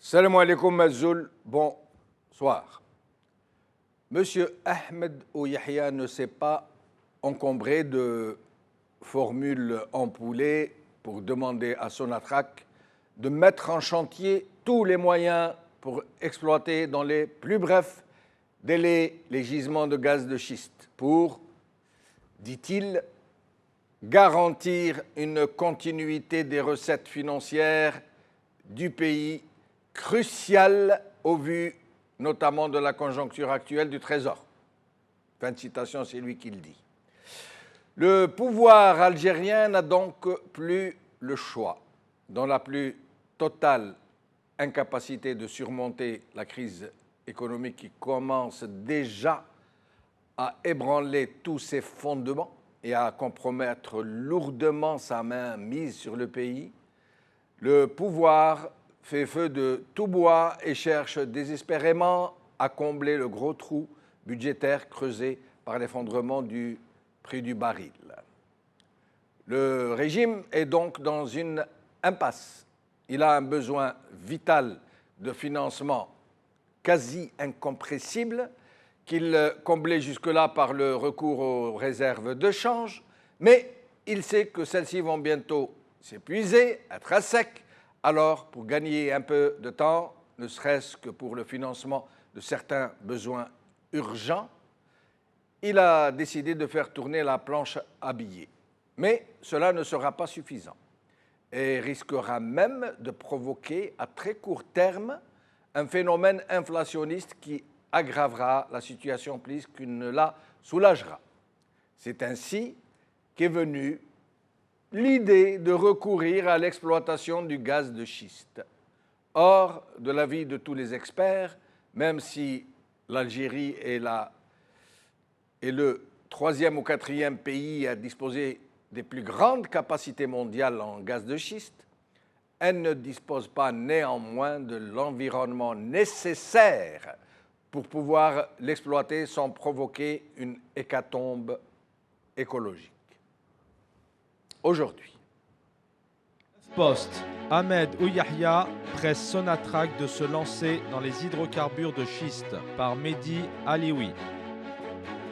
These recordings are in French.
Salam alaikum Mazoul, bonsoir. Monsieur Ahmed Ouyahia ne s'est pas encombré de formules empoulées pour demander à Sonatrach de mettre en chantier tous les moyens pour exploiter dans les plus brefs délais les gisements de gaz de schiste pour, dit-il, garantir une continuité des recettes financières du pays crucial au vu notamment de la conjoncture actuelle du Trésor. Fin de citation, c'est lui qui le dit. Le pouvoir algérien n'a donc plus le choix, dans la plus totale incapacité de surmonter la crise économique qui commence déjà à ébranler tous ses fondements et à compromettre lourdement sa main mise sur le pays. Le pouvoir fait feu de tout bois et cherche désespérément à combler le gros trou budgétaire creusé par l'effondrement du prix du baril. Le régime est donc dans une impasse. Il a un besoin vital de financement quasi incompressible qu'il comblait jusque-là par le recours aux réserves de change, mais il sait que celles-ci vont bientôt s'épuiser, être à sec. Alors, pour gagner un peu de temps, ne serait-ce que pour le financement de certains besoins urgents, il a décidé de faire tourner la planche à billets. Mais cela ne sera pas suffisant et risquera même de provoquer à très court terme un phénomène inflationniste qui aggravera la situation plus qu'il ne la soulagera. C'est ainsi qu'est venue l'idée de recourir à l'exploitation du gaz de schiste. Or, de l'avis de tous les experts, même si l'Algérie est le troisième ou quatrième pays à disposer des plus grandes capacités mondiales en gaz de schiste, elle ne dispose pas néanmoins de l'environnement nécessaire pour pouvoir l'exploiter sans provoquer une hécatombe écologique. Aujourd'hui. Poste. Ahmed Ouyahia presse Sonatrach de se lancer dans les hydrocarbures de schiste par Mehdi Alioui.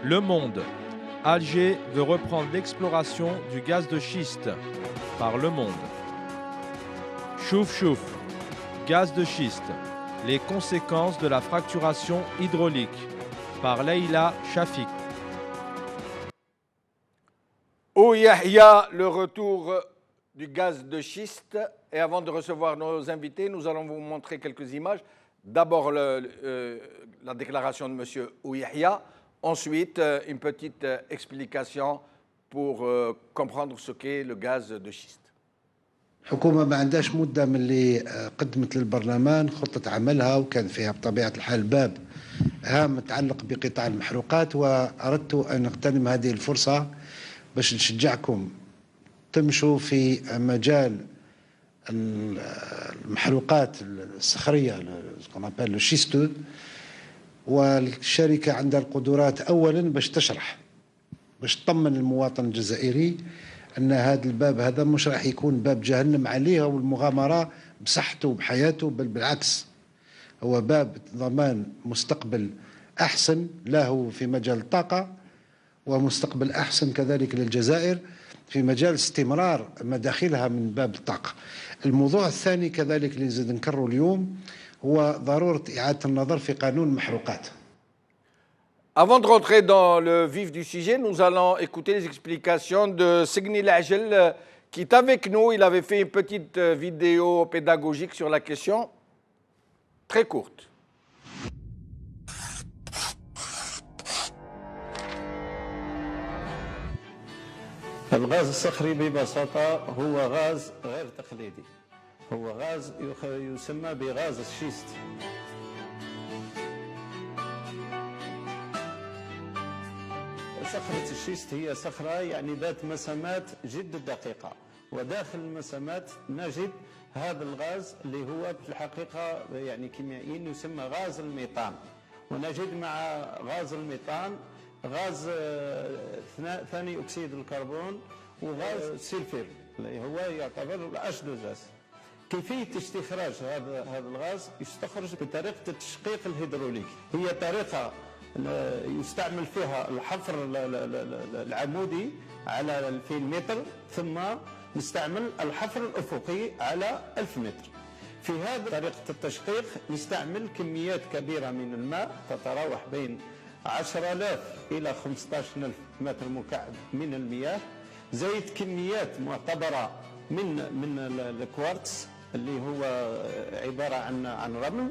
Le Monde. Alger veut reprendre l'exploration du gaz de schiste par Le Monde. Chouf chouf. Gaz de schiste. Les conséquences de la fracturation hydraulique par Leïla Shafik. Ouyahia, le retour du gaz de schiste. Et avant de recevoir nos invités, nous allons vous montrer quelques images. D'abord, la déclaration de M. Ouyahia. Ensuite, une petite explication pour comprendre ce qu'est le gaz de schiste. الحكومة ما عندهاش مدة من اللي قدمت للبرلمان خطة عملها وكان فيها بطبيعة الحال باب هام متعلق بقطاع المحروقات، وأردت أن أغتنم هذه الفرصة باش نشجعكم تمشوا في مجال المحروقات الصخرية لو شيستو، والشركة عندها القدرات أولا باش تشرح باش تطمن المواطن الجزائري أن هذا الباب هذا مش راح يكون باب جهنم عليه والمغامرة بصحته وبحياته، بل بالعكس هو باب ضمان مستقبل أحسن له في مجال الطاقة ومستقبل أحسن كذلك للجزائر في مجال استمرار مداخلها من باب الطاقة. الموضوع الثاني كذلك اللي نزيد نكرره اليوم هو ضرورة إعادة النظر في قانون المحروقات. Avant de rentrer dans le vif du sujet, nous allons écouter les explications de Segni Lajel qui est avec nous. Il avait fait une petite vidéo pédagogique sur la question, très courte. الغاز الصخري ببساطة هو غاز غير تقليدي، هو غاز يسمى بغاز الشيست. صخرة الشيست هي صخرة يعني ذات مسامات جد دقيقة، وداخل المسامات نجد هذا الغاز اللي هو في الحقيقة يعني كيميائيا يسمى غاز الميثان، ونجد مع غاز الميثان غاز ثاني أكسيد الكربون وغاز السلفر اللي هو يعتبر H2S. كيفية استخراج هذا الغاز يستخرج بطريقة التشقيق الهيدروليكي. هي طريقة يستعمل فيها الحفر العمودي على 2000 متر، ثم نستعمل الحفر الأفقي على 1000 متر. في هذه طريقة التشقيق نستعمل كميات كبيرة من الماء تتراوح بين 10,000 إلى 15,000 متر مكعب من المياه، زائد كميات معتبرة من الكوارتز اللي هو عبارة عن رمل،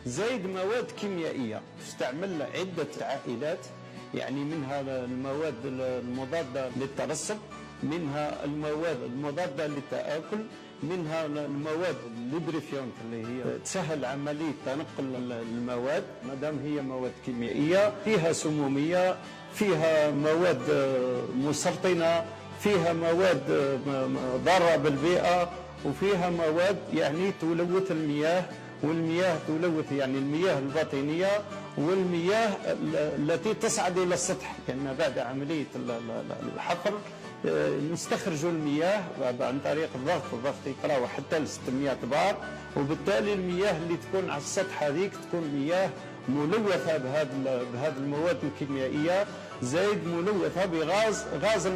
زائد مواد كيميائية تستعمل عدة عائلات، يعني منها المواد المضادة للترسب، منها المواد المضادة للتآكل، منها المواد اللوبريفيونت اللي هي تسهل عملية تنقل المواد ما دام هي مواد كيميائية، فيها سمومية، فيها مواد مسرطنة، فيها مواد ضارة بالبيئة، وفيها مواد يعني تلوث المياه، والمياه تلوث يعني المياه الباطنية والمياه التي تصعد إلى السطح، لأن بعد عملية الحفر نستخرج المياه عن طريق الضغط يقرأ حتى ل 600 بار، وبالتالي المياه اللي تكون على السطح هذيك تكون مياه ملوثة بهذه المواد الكيميائية، زائد ملوثة غاز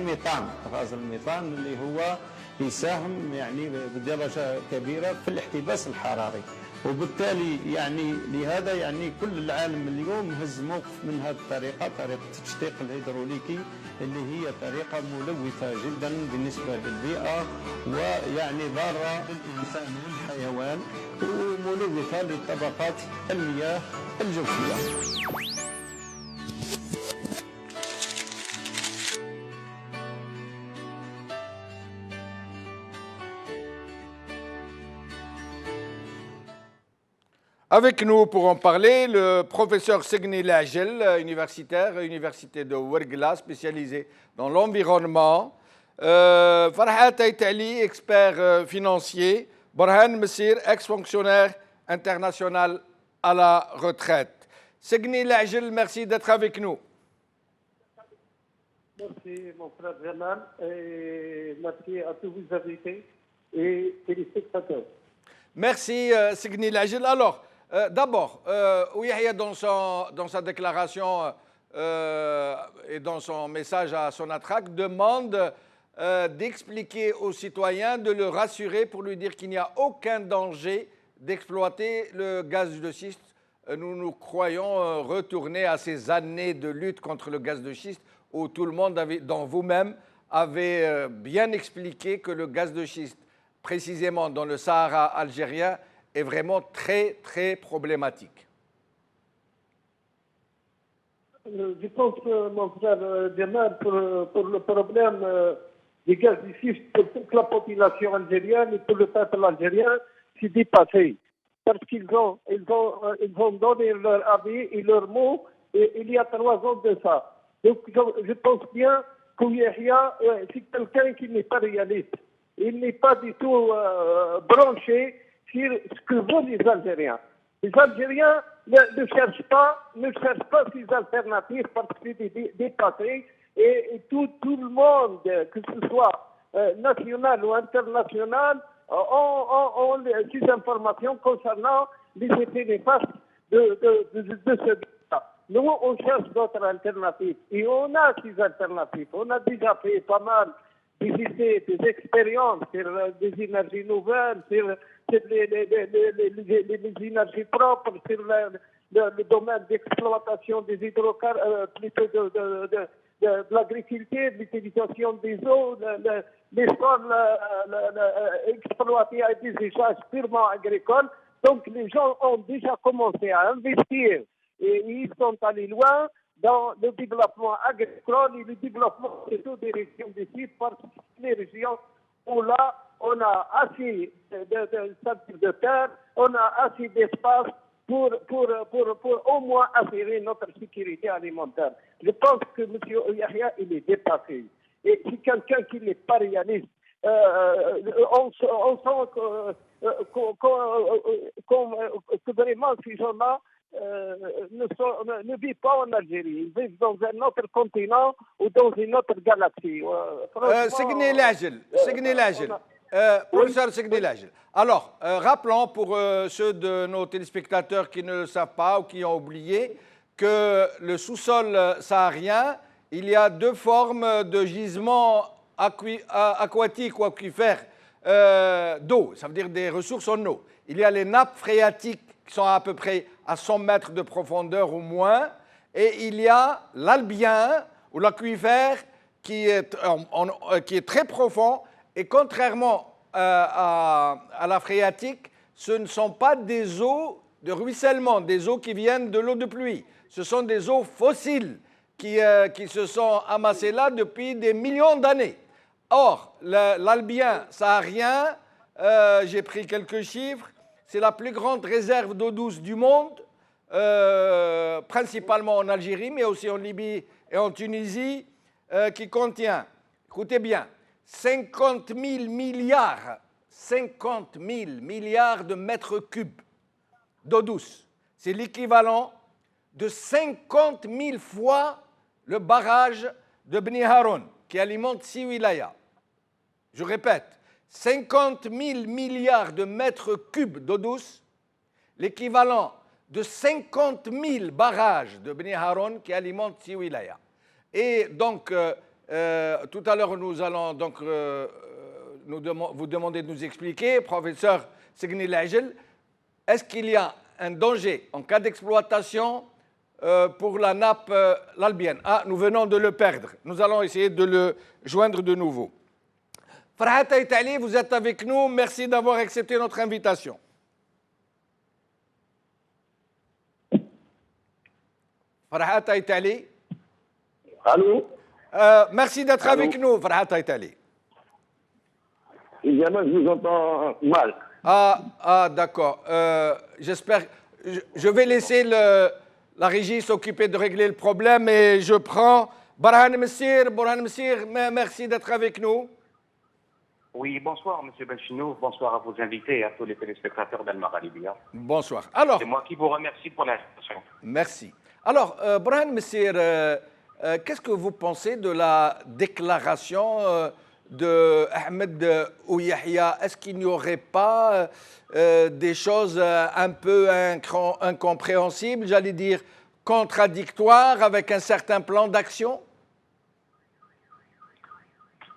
الميثان اللي هو يساهم يعني بدرجة كبيرة في الاحتباس الحراري. وبالتالي يعني لهذا يعني كل العالم اليوم هز موقف من هذه الطريقة، طريقة التشقيق الهيدروليكي اللي هي طريقة ملوثة جدا بالنسبة للبيئة، ويعني ضارة للإنسان والحيوان، وملوثة لطبقات المياه الجوفية. Avec nous pour en parler, le professeur Segni Lajel, universitaire, Université de Ouargla, spécialisé dans l'environnement. Farhat Aitali, expert financier. Borhan Messir, ex-fonctionnaire international à la retraite. Segni Lajel, merci d'être avec nous. Merci mon frère Jamal et merci à tous vos invités et téléspectateurs. Merci Segni Lajel. Alors, d'abord, Ouihia dans sa déclaration et dans son message à Sonatrach demande d'expliquer aux citoyens, de le rassurer pour lui dire qu'il n'y a aucun danger d'exploiter le gaz de schiste. Nous croyons retourner à ces années de lutte contre le gaz de schiste où tout le monde, dont vous-même, avait bien expliqué que le gaz de schiste, précisément dans le Sahara algérien, est vraiment très, très problématique. Je pense, mon frère Jamal, pour le problème du gaz de schiste pour toute la population algérienne et pour le peuple algérien, c'est dépassé. Parce qu'ils ont donné leur avis et leurs mots il y a 3 ans de ça. Donc je pense bien qu'Ouihia, c'est quelqu'un qui n'est pas réaliste. Il n'est pas du tout branché sur ce que veulent les Algériens. Les Algériens ne cherchent pas ces alternatives parce que c'est dépassé et tout le monde, que ce soit national ou international, ont ces informations concernant les effets néfastes de ce gaz. Nous, on cherche d'autres alternatives et on a ces alternatives. On a déjà fait pas mal des expériences sur des énergies nouvelles, sur les énergies propres, sur le domaine d'exploitation des hydrocarbures, plutôt de l'agriculture, l'utilisation des eaux, les sols exploités à des usages purement agricoles. Donc les gens ont déjà commencé à investir et ils sont allés loin dans le développement agricole et le développement surtout des régions du sud, parce que les régions où là, on a assez de terre, on a assez d'espace pour au moins assurer notre sécurité alimentaire. Je pense que M. Ouihia, il est dépassé. Et c'est quelqu'un qui n'est pas réaliste. On sent que vraiment ces gens-là ne vivent pas en Algérie. Ils vivent dans un autre continent ou dans une autre galaxie. Segni Lajel, Professeur Segni Lajel. Alors, rappelons pour ceux de nos téléspectateurs qui ne le savent pas ou qui ont oublié que le sous-sol saharien, il y a deux formes de gisements aquatiques ou aquifères d'eau, ça veut dire des ressources en eau. Il y a les nappes phréatiques qui sont à peu près à 100 mètres de profondeur ou moins, et il y a l'albien ou l'aquifère qui est très profond, et contrairement à la phréatique, ce ne sont pas des eaux de ruissellement, des eaux qui viennent de l'eau de pluie. Ce sont des eaux fossiles qui se sont amassées là depuis des millions d'années. Or, l'Albien saharien, j'ai pris quelques chiffres, c'est la plus grande réserve d'eau douce du monde, principalement en Algérie, mais aussi en Libye et en Tunisie, qui contient, écoutez bien, 50 000 milliards de mètres cubes d'eau douce. C'est l'équivalent de 50 000 fois le barrage de Bni Haroun, qui alimente 6 wilayas. Je répète, 50 000 milliards de mètres cubes d'eau douce, l'équivalent de 50 000 barrages de Bni Haroun qui alimentent 6 wilayas. Et donc, tout à l'heure, nous allons donc vous demander de nous expliquer, professeur Segni Lajel, est-ce qu'il y a un danger en cas d'exploitation pour la nappe l'albienne? Ah, nous venons de le perdre. Nous allons essayer de le joindre de nouveau. Farhat Aïtali, vous êtes avec nous. Merci d'avoir accepté notre invitation. Farhat Aïtali. Allô? Merci d'être avec nous, Farhat Aïtali. Évidemment, je vous entends mal. Ah d'accord. J'espère. Je vais laisser la régie s'occuper de régler le problème et je prends Borhan Messir. Borhan Messir, merci d'être avec nous. Oui, bonsoir, M. Benchinou. Bonsoir à vos invités et à tous les téléspectateurs d'Al-Maghribia. Bonsoir. Alors, c'est moi qui vous remercie pour l'invitation. Merci. Alors, Borhan Messir, qu'est-ce que vous pensez de la déclaration de Ahmed Ouyahia? Est-ce qu'il n'y aurait pas des choses un peu incompréhensibles, j'allais dire contradictoires, avec un certain plan d'action?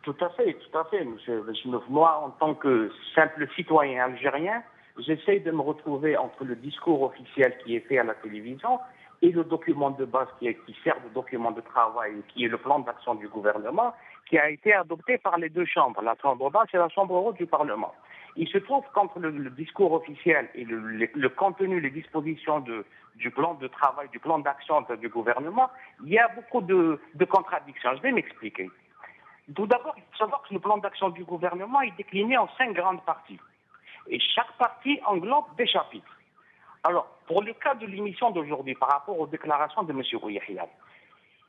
Tout à fait, M. Benchinouf. Moi, en tant que simple citoyen algérien, j'essaye de me retrouver entre le discours officiel qui est fait à la télévision et le document de base qui sert de document de travail, qui est le plan d'action du gouvernement, qui a été adopté par les deux chambres, la chambre basse et la chambre haute du Parlement. Il se trouve qu'entre le discours officiel et le contenu, les dispositions du plan de travail, du plan d'action du gouvernement, il y a beaucoup de contradictions. Je vais m'expliquer. Tout d'abord, il faut savoir que le plan d'action du gouvernement est décliné en 5 grandes parties. Et chaque partie englobe des chapitres. Alors, pour le cas de l'émission d'aujourd'hui, par rapport aux déclarations de M. Ouyahia,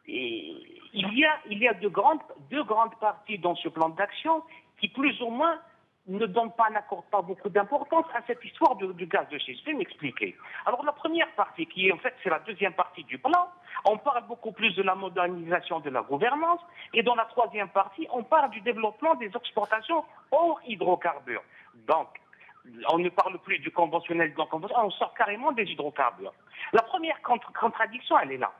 il y a deux grandes parties dans ce plan d'action qui, plus ou moins, n'accordent pas beaucoup d'importance à cette histoire du gaz de schiste. Je vais m'expliquer. Alors, la première partie, qui est en fait, c'est la deuxième partie du plan, on parle beaucoup plus de la modernisation de la gouvernance, et dans la troisième partie, on parle du développement des exportations hors hydrocarbures. Donc, on ne parle plus du conventionnel, on sort carrément des hydrocarbures. La première contradiction, elle est là.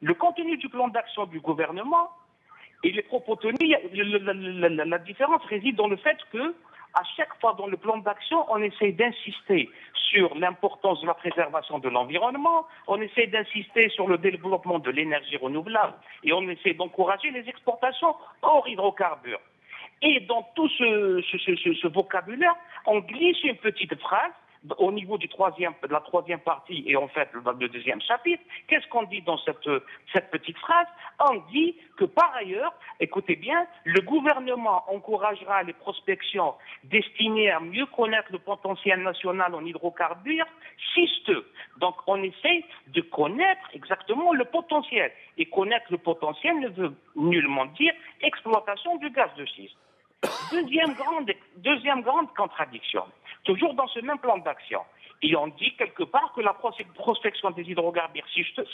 Le contenu du plan d'action du gouvernement et les propos tenus, la différence réside dans le fait que, à chaque fois dans le plan d'action, on essaie d'insister sur l'importance de la préservation de l'environnement, on essaie d'insister sur le développement de l'énergie renouvelable et on essaie d'encourager les exportations hors hydrocarbures. Et dans tout ce vocabulaire, on glisse une petite phrase au niveau de la troisième partie et en fait le deuxième chapitre. Qu'est-ce qu'on dit dans cette petite phrase? On dit que par ailleurs, écoutez bien, le gouvernement encouragera les prospections destinées à mieux connaître le potentiel national en hydrocarbures schisteux. Donc on essaie de connaître exactement le potentiel. Et connaître le potentiel ne veut nullement dire exploitation du gaz de schiste. Deuxième grande contradiction, toujours dans ce même plan d'action. Et on dit quelque part que la prospection des hydrocarbures schisteux,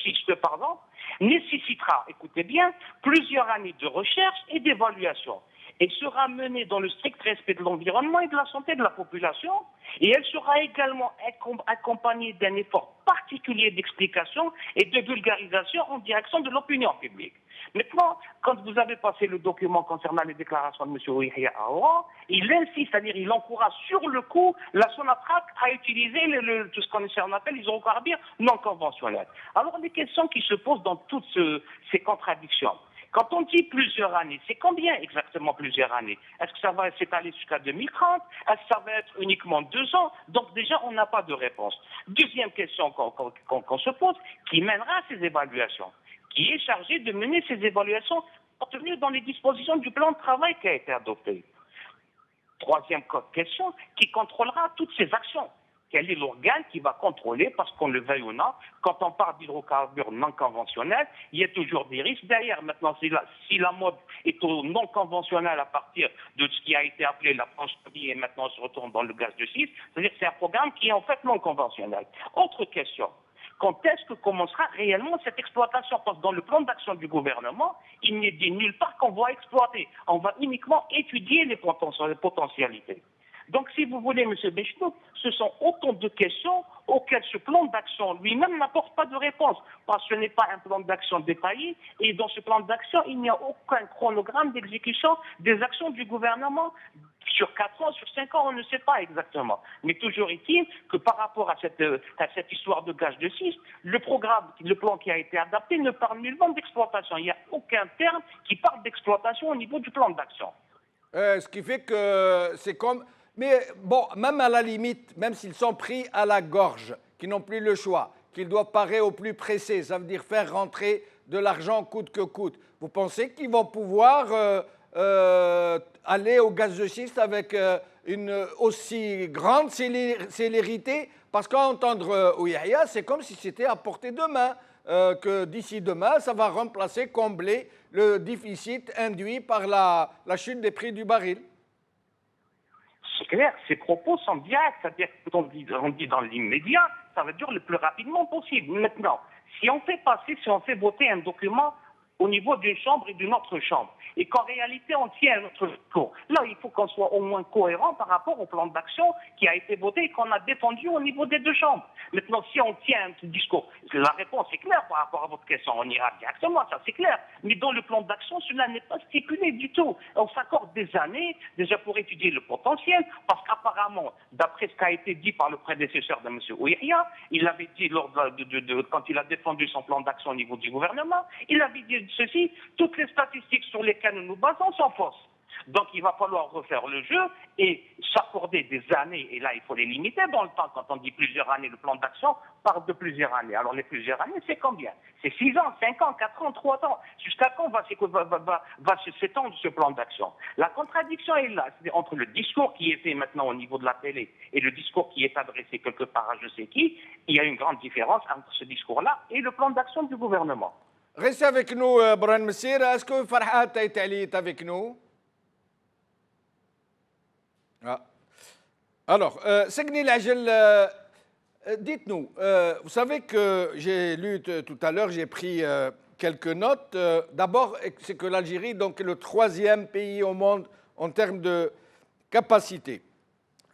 nécessitera, écoutez bien, plusieurs années de recherche et d'évaluation. Elle sera menée dans le strict respect de l'environnement et de la santé de la population, et elle sera également accompagnée d'un effort particulier d'explication et de vulgarisation en direction de l'opinion publique. Maintenant, quand vous avez passé le document concernant les déclarations de M. Ouihia à Oran, il insiste, c'est-à-dire il encourage sur le coup la Sonatrach à utiliser tout ce qu'on appelle les hydrocarbures non conventionnels. Alors les questions qui se posent dans toutes ces contradictions. Quand on dit plusieurs années, c'est combien exactement plusieurs années? Est-ce que ça va s'étaler jusqu'à 2030? Est-ce que ça va être uniquement 2 ans? Donc déjà, on n'a pas de réponse. Deuxième question qu'on se pose, qui mènera à ces évaluations? Qui est chargé de mener ces évaluations contenues dans les dispositions du plan de travail qui a été adopté? Troisième question, qui contrôlera toutes ces actions? Quel est l'organe qui va contrôler, parce qu'on le veuille ou non, quand on parle d'hydrocarbures non conventionnels, il y a toujours des risques derrière. Maintenant, si la mode est au non conventionnel à partir de ce qui a été appelé la franchise et maintenant on se retourne dans le gaz de schiste, c'est-à-dire que c'est un programme qui est en fait non conventionnel. Autre question. Quand est-ce que commencera réellement cette exploitation? Parce que dans le plan d'action du gouvernement, il n'est dit nulle part qu'on va exploiter. On va uniquement étudier les potentialités. Donc, si vous voulez, M. Bechnouk, ce sont autant de questions auxquelles ce plan d'action lui-même n'apporte pas de réponse, parce que ce n'est pas un plan d'action détaillé, et dans ce plan d'action, il n'y a aucun chronogramme d'exécution des actions du gouvernement. Sur 4 ans, sur 5 ans, on ne sait pas exactement. Mais toujours est-il que par rapport à cette histoire de gaz de schiste, le plan qui a été adapté ne parle nullement d'exploitation. Il n'y a aucun terme qui parle d'exploitation au niveau du plan d'action. Ce qui fait que c'est comme... Mais bon, même à la limite, même s'ils sont pris à la gorge, qu'ils n'ont plus le choix, qu'ils doivent parer au plus pressé, ça veut dire faire rentrer de l'argent coûte que coûte, vous pensez qu'ils vont pouvoir aller au gaz de schiste avec une aussi grande célérité? Parce qu'entendre Ouihia, c'est comme si c'était à portée de main, que d'ici demain, ça va remplacer, combler le déficit induit par la chute des prix du baril. C'est clair, ces propos sont directs, c'est-à-dire que on dit dans l'immédiat, ça veut dire le plus rapidement possible. Maintenant, si on fait voter un document au niveau d'une chambre et d'une autre chambre, et qu'en réalité on tient un autre discours, là il faut qu'on soit au moins cohérent par rapport au plan d'action qui a été voté et qu'on a défendu au niveau des 2 chambres. Maintenant, si on tient un discours, la réponse est claire par rapport à votre question, on ira directement, ça c'est clair. Mais dans le plan d'action, cela n'est pas stipulé du tout. On s'accorde des années déjà pour étudier le potentiel, parce qu'apparemment, d'après ce qui a été dit par le prédécesseur de M. Ouihia, il avait dit quand il a défendu son plan d'action au niveau du gouvernement, il avait dit ceci: toutes les statistiques sur lesquelles nous nous basons sont fausses. Donc il va falloir refaire le jeu et s'accorder des années, et là il faut les limiter dans le temps. Quand on dit plusieurs années, le plan d'action parle de plusieurs années. Alors les plusieurs années, c'est combien? C'est 6 ans, 5 ans, 4 ans, 3 ans. Jusqu'à quand va s'étendre ce plan d'action? La contradiction est là, c'est entre le discours qui est fait maintenant au niveau de la télé et le discours qui est adressé quelque part à je sais qui. Il y a une grande différence entre ce discours-là et le plan d'action du gouvernement. Restez avec nous, Bran Messir. Est-ce que Farhat Taïtali est avec nous? Ah. Alors, Segni Lajel, dites-nous, vous savez que j'ai lu tout à l'heure, j'ai pris quelques notes. D'abord, c'est que l'Algérie donc, est le 3e pays au monde en termes de capacité.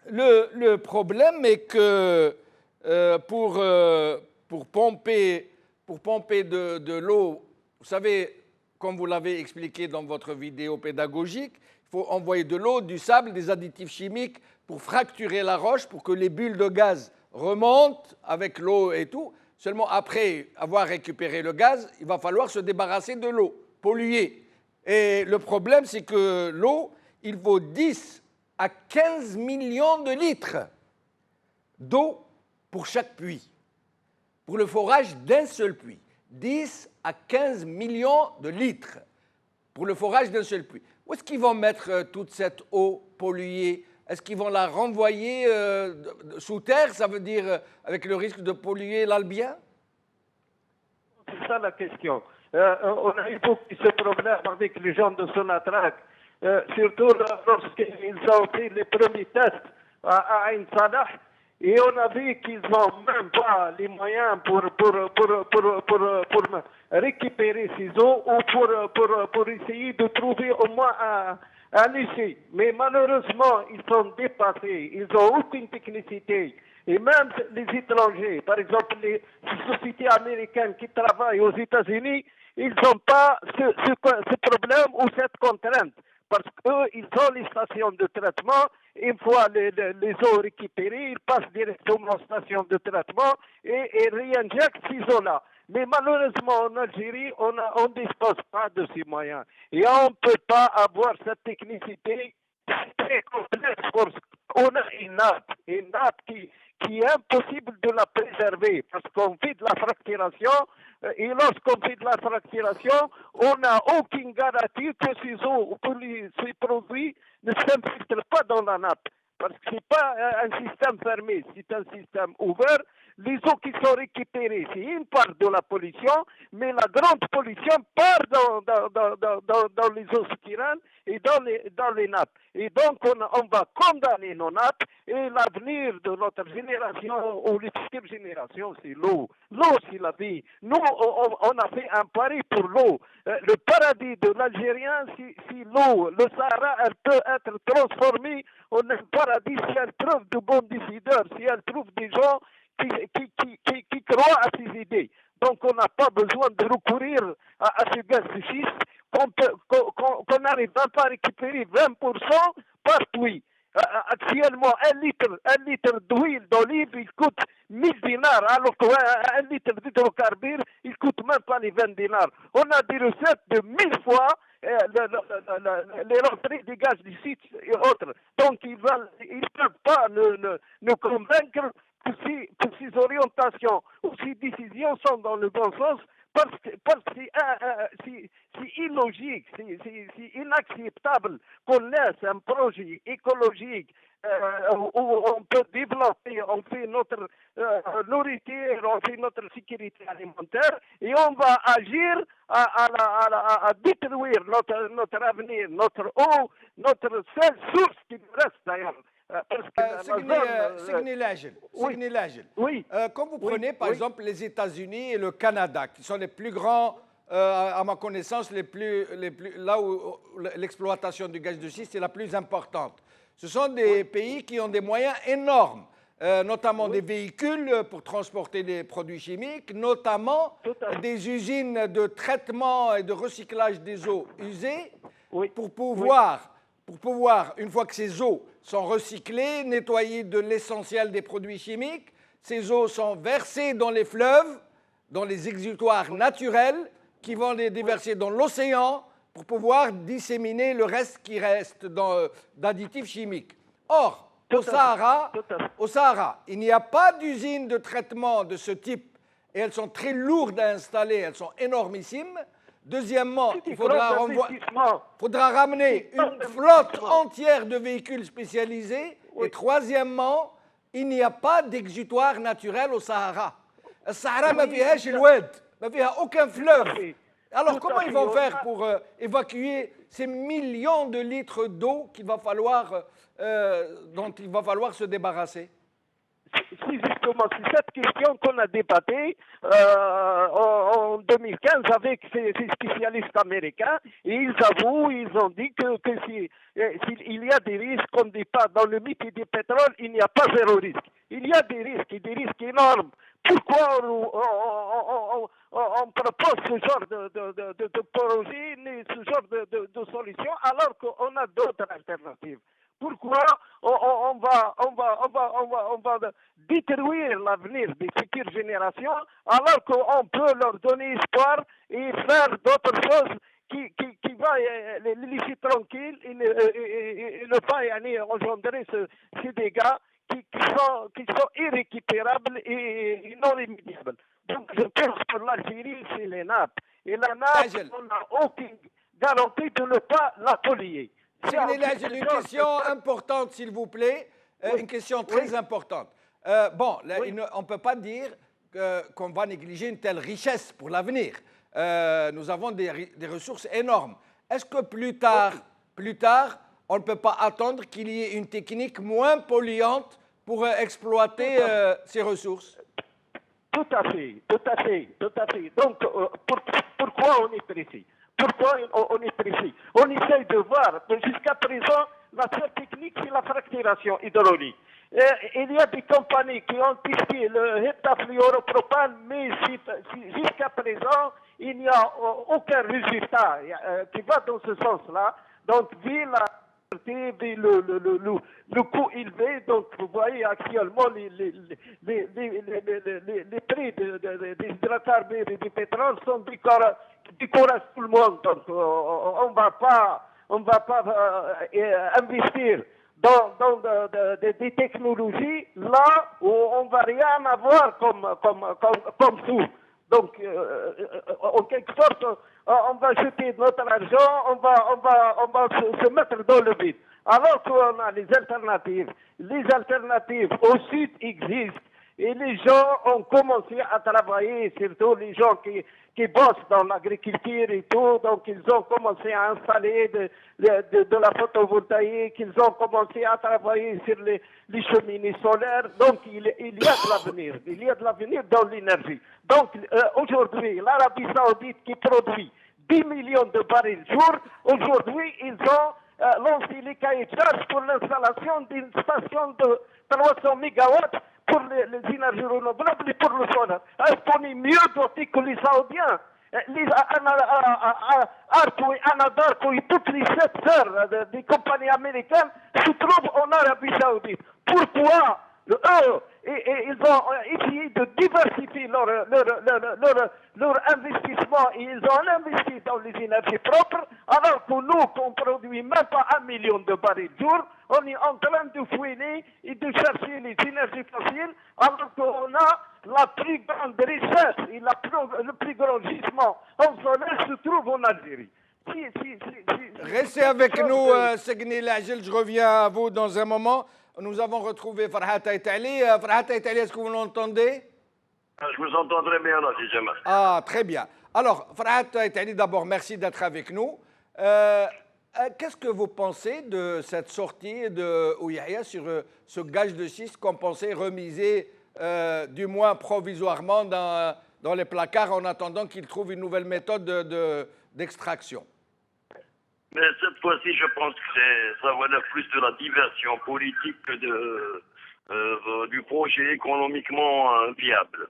Le problème est que pour pomper de l'eau, vous savez, comme vous l'avez expliqué dans votre vidéo pédagogique, il faut envoyer de l'eau, du sable, des additifs chimiques pour fracturer la roche, pour que les bulles de gaz remontent avec l'eau et tout. Seulement après avoir récupéré le gaz, il va falloir se débarrasser de l'eau polluée. Et le problème, c'est que l'eau, il faut 10 à 15 millions de litres d'eau pour chaque puits, pour le forage d'un seul puits. 10 à 15 millions de litres pour le forage d'un seul puits. Où est-ce qu'ils vont mettre toute cette eau polluée? Est-ce qu'ils vont la renvoyer sous terre, ça veut dire avec le risque de polluer l'Albien? C'est ça la question. On a eu beaucoup ce problème avec les gens de Sonatrach, surtout lorsqu'ils ont fait les premiers tests à Ain Salah, et on a vu qu'ils n'ont même pas les moyens pour récupérer ces eaux ou pour essayer de trouver au moins un essai. Mais malheureusement, ils sont dépassés, ils n'ont aucune technicité. Et même les étrangers, par exemple les sociétés américaines qui travaillent aux États-Unis, ils n'ont pas ce problème ou cette contrainte. Parce qu'eux, ils ont les stations de traitement. Une fois les eaux récupérées, ils passent directement aux stations de traitement et réinjectent ces eaux-là. Mais malheureusement, en Algérie, on ne dispose pas de ces moyens. Et on ne peut pas avoir cette technicité très complexe. On a une nappe qui est impossible de la préserver parce qu'on fait de la fracturation et lorsqu'on fait de la fracturation, on n'a aucune garantie que ces eaux ou que ces produits ne s'infiltrent pas dans la nappe. Parce que ce n'est pas un système fermé, c'est un système ouvert. Les eaux qui sont récupérées, c'est une part de la pollution, mais la grande pollution part dans les eaux souterraines et dans les nappes. Et donc, on va condamner nos nappes et l'avenir de notre génération ou les futures générations, c'est l'eau. L'eau, c'est la vie. Nous, on a fait un pari pour l'eau. Le paradis de l'Algérien, c'est l'eau. Le Sahara, elle peut être transformée en un paradis si elle trouve de bons décideurs, si elle trouve des gens qui croient à ces idées. Donc on n'a pas besoin de recourir à ce gaz de schiste qu'on n'arrive même pas à récupérer 20% par puits. Actuellement, un litre d'huile d'olive, il coûte 1000 dinars, alors qu'un litre d'hydrocarbures, il coûte même pas les 20 dinars. On a des recettes de 1000 fois les rentrées des gaz du site et autres. Donc ils ne peuvent pas nous convaincre que ces orientations ou ces décisions sont dans le bon sens parce que c'est illogique, c'est inacceptable qu'on laisse un projet écologique où on peut développer, on fait notre nourriture, on fait notre sécurité alimentaire et on va agir à détruire notre avenir, notre eau, notre seule source qui nous reste d'ailleurs. Quand vous prenez par exemple les États-Unis et le Canada, qui sont les plus grands, à ma connaissance, là où l'exploitation du gaz de schiste est la plus importante, ce sont des pays qui ont des moyens énormes, notamment des véhicules pour transporter des produits chimiques, notamment des usines de traitement et de recyclage des eaux usées, pour pouvoir, une fois que ces eaux sont recyclées, nettoyées de l'essentiel des produits chimiques, ces eaux sont versées dans les fleuves, dans les exutoires naturels, qui vont les déverser dans l'océan pour pouvoir disséminer le reste qui reste d'additifs chimiques. Or, au Sahara, il n'y a pas d'usine de traitement de ce type et elles sont très lourdes à installer, elles sont énormissimes. Deuxièmement, il faudra ramener une flotte entière de véhicules spécialisés. Et troisièmement, il n'y a pas d'exutoire naturel au Sahara. Le Sahara n'a aucun fleuve. Alors comment ils vont faire pour évacuer ces millions de litres d'eau dont il va falloir se débarrasser? C'est justement cette question qu'on a débattue en 2015 avec ces spécialistes américains. Et ils avouent, ils ont dit que s'il y a des risques, on ne dit pas dans le mythe du pétrole, il n'y a pas zéro risque. Il y a des risques énormes. Pourquoi on propose ce genre de projet, ce genre de solution, alors qu'on a d'autres alternatives? Pourquoi on va détruire l'avenir des futures générations alors qu'on peut leur donner espoir et faire d'autres choses qui va les laisser tranquilles et ne pas engendrer ces dégâts qui sont irrécupérables et non remédiables. Donc je pense que l'Algérie, c'est les nappes. Et la nappe, on n'a aucune garantie de ne pas la polluer. J'ai une question importante, s'il vous plaît, une question très importante. On ne peut pas dire qu'on va négliger une telle richesse pour l'avenir. Nous avons des ressources énormes. Est-ce que plus tard, on ne peut pas attendre qu'il y ait une technique moins polluante pour exploiter ces ressources? Tout à fait. Donc, pourquoi on est pressé? Pourquoi on est précis? On essaye de voir, mais jusqu'à présent, la seule technique, c'est la fracturation hydraulique. Il y a des compagnies qui ont testé le heptafluoropropane, mais jusqu'à présent, il n'y a aucun résultat qui va dans ce sens-là. Donc, vu le coût élevé, donc vous voyez actuellement les prix des hydrocarbures et du pétrole sont découragent tout le monde. Donc on va pas investir dans des technologies là où on va rien avoir comme sous. Donc, en quelque sorte, on va jeter notre argent, on va se mettre dans le vide. Alors qu'on a les alternatives. Les alternatives au sud existent. Et les gens ont commencé à travailler, surtout les gens qui bossent dans l'agriculture et tout. Donc, ils ont commencé à installer de la photovoltaïque. Ils ont commencé à travailler sur les cheminées solaires. Donc, il y a de l'avenir. Il y a de l'avenir dans l'énergie. Donc, aujourd'hui, l'Arabie Saoudite qui produit 10 millions de barils jour, aujourd'hui, ils ont lancé les cahiers de charges pour l'installation d'une station de 300 mégawatts pour les énergies renouvelables et pour le solaire. Est-ce qu'on est mieux doté que les Saoudiens? Les Arco et Anadarko et toutes les 7 sœurs des compagnies américaines se trouvent en Arabie Saoudite. Pourquoi eux, ils ont essayé de diversifier leur investissement et ils ont investi dans les énergies propres, alors que nous, qu'on produit même pas 1 million de barils jour, on est en train de fouiner et de chercher les énergies fossiles, alors qu'on a la plus grande richesse et le plus grand gisement en solaire se trouve en Algérie. Restez avec nous, Segni Lajil, je reviens à vous dans un moment. Nous avons retrouvé Farhat Aitali. Farhat Aitali, est-ce que vous l'entendez? Je vous entends très bien, là, si jamais. Ah, très bien. Alors, Farhat Aitali, d'abord, merci d'être avec nous. Qu'est-ce que vous pensez de cette sortie de Ouyahia sur ce gage de schiste qu'on pensait remiser, du moins provisoirement, dans les placards en attendant qu'il trouve une nouvelle méthode d'extraction? Mais cette fois-ci, je pense que ça relève plus de la diversion politique que du projet économiquement viable.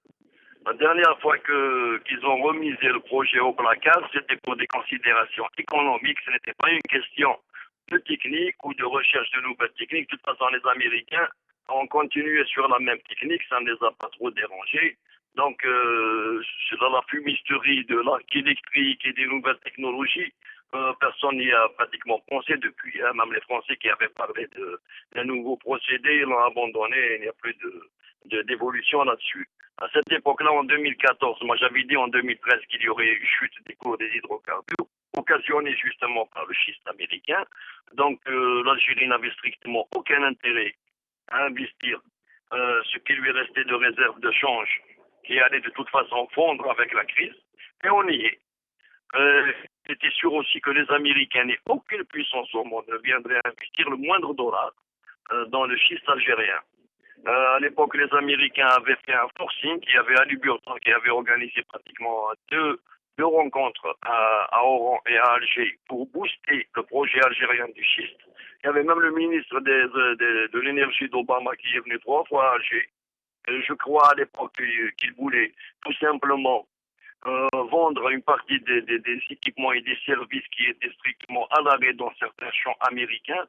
La dernière fois qu'ils ont remisé le projet au placard, c'était pour des considérations économiques. Ce n'était pas une question de technique ou de recherche de nouvelles techniques. De toute façon, les Américains ont continué sur la même technique. Ça ne les a pas trop dérangés. Donc, dans la fumisterie de l'arc électrique et des nouvelles technologies, personne n'y a pratiquement pensé depuis. Hein. Même les Français qui avaient parlé d'un nouveau procédé, ils l'ont abandonné. Il n'y a plus d'évolution là-dessus. À cette époque-là, en 2014, moi j'avais dit en 2013 qu'il y aurait une chute des cours des hydrocarbures, occasionnée justement par le schiste américain. Donc l'Algérie n'avait strictement aucun intérêt à investir ce qui lui restait de réserve de change, qui allait de toute façon fondre avec la crise. Et on y est. J'étais sûr aussi que les Américains n'aient aucune puissance au monde ne viendraient investir le moindre dollar dans le schiste algérien. À l'époque, les Américains avaient fait un forcing, il y avait Ali Burton qui avait organisé pratiquement deux rencontres à Oran et à Alger pour booster le projet algérien du schiste. Il y avait même le ministre de l'énergie d'Obama qui est venu 3 fois à Alger. Je crois à l'époque qu'il voulait tout simplement vendre une partie des équipements et des services qui étaient strictement à l'arrêt dans certains champs américains.